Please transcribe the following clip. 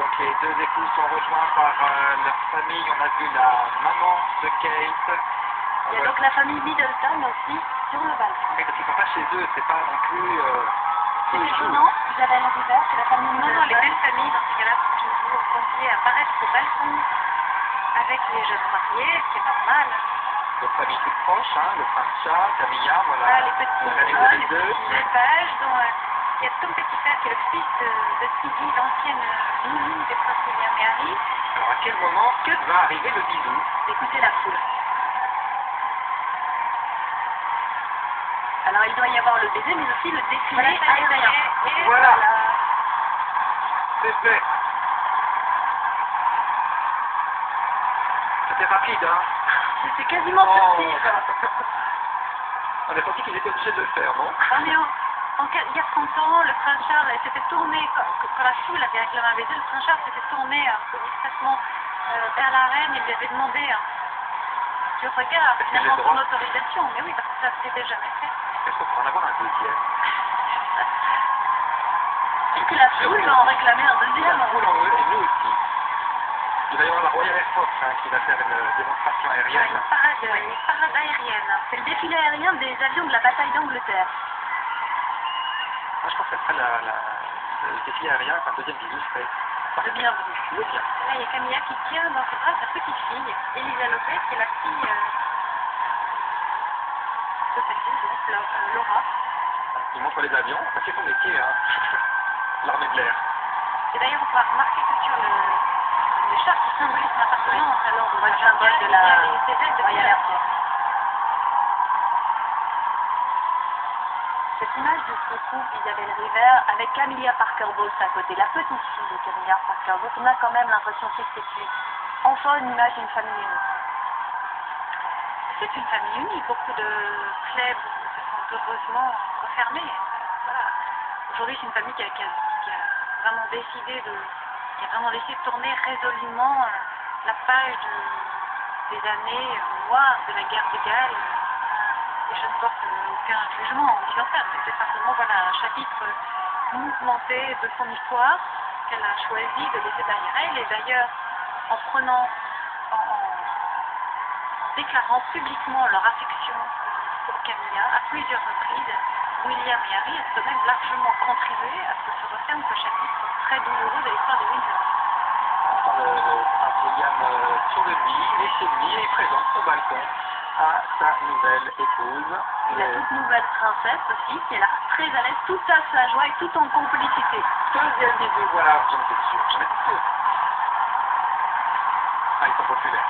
Donc les deux époux sont rejoints par leur famille. On a vu la maman de Kate. Il y a donc la famille Middleton aussi sur le balcon. Oui, parce qu'ils sont pas chez eux, c'est pas non plus tous les jours. Non, Isabelle Rivers, c'est la famille Middleton. Non, les belles familles, dans ce cas-là, sont toujours conviées à apparaître au balcon avec les jeunes mariés, c'est normal. Donc famille toute proche, hein, le prince Charles, Camilla, voilà. Voilà, les petits la famille les des deux. petits pages dont il y a Tom Petitfer qui est le fils de Sidi, l'ancienne nounou des princes William et Harry. Alors à quel moment va arriver le bisou? Écoutez la foule. Alors il doit y avoir le baiser, mais aussi le défilé aérien. Et Voilà. C'est fait. C'était rapide, hein. C'est quasiment furtif. On a senti qu'ils étaient obligés de le faire, non? Ah, mais il y a 30 ans, le prince Charles s'était tourné, quand la foule avait réclamé un baiser, le prince Charles s'était tourné un peu discrètement vers la reine et lui avait demandé du regard, finalement son autorisation. Mais oui, parce que ça ne s'était jamais fait. Est-ce qu'on pourra en avoir un deuxième? Est-ce que la foule va en réclamer un deuxième? La foule en veut, et nous aussi. Il va y avoir la Royal Air Force qui va faire une démonstration aérienne. Une parade aérienne. C'est le défilé aérien des avions de la bataille d'Angleterre. Moi, je pense que ça serait le défilé aérien, un deuxième bisou serait Le bienvenu. le bien. Là, il y a Camilla qui tient dans ses bras sa petite fille, Elisa Lopez, qui est la fille de sa fille, donc Laura. Il montre les avions, parce que c'est son métier, hein. L'armée de l'air. Et d'ailleurs, on pourra remarquer que sur le char qui symbolise l'appartenance, alors on voit le symbole de la Royal Air Force. Cette image de ce couple, Isabelle Rivers, avec Camilla Parker Bowles à côté, la petite fille de Camilla Parker Bowles, on a quand même l'impression que c'est enfin une image d'une famille unie. C'est une famille unie, beaucoup de plaies se sont heureusement refermées. Voilà. Aujourd'hui, c'est une famille qui a vraiment décidé de tourner résolument la page des années noires de la guerre des Galles. Et je ne porte aucun jugement en disant ça, mais c'est simplement voilà, un chapitre mouvementé de son histoire qu'elle a choisi de laisser derrière elle. Et d'ailleurs, en déclarant publiquement leur affection pour Camilla à plusieurs reprises, William et Harry ont quand même largement contribué à ce que se referme ce chapitre très douloureux de l'histoire de Windsor. Le prince William sur le lit, et chez lui, est présent au balcon à sa nouvelle épouse. La toute nouvelle princesse aussi, qui est là très à l'aise, tout à sa joie et tout en complicité. Deuxième bisou, voilà, j'en étais sûr. Ah, ils sont populaires.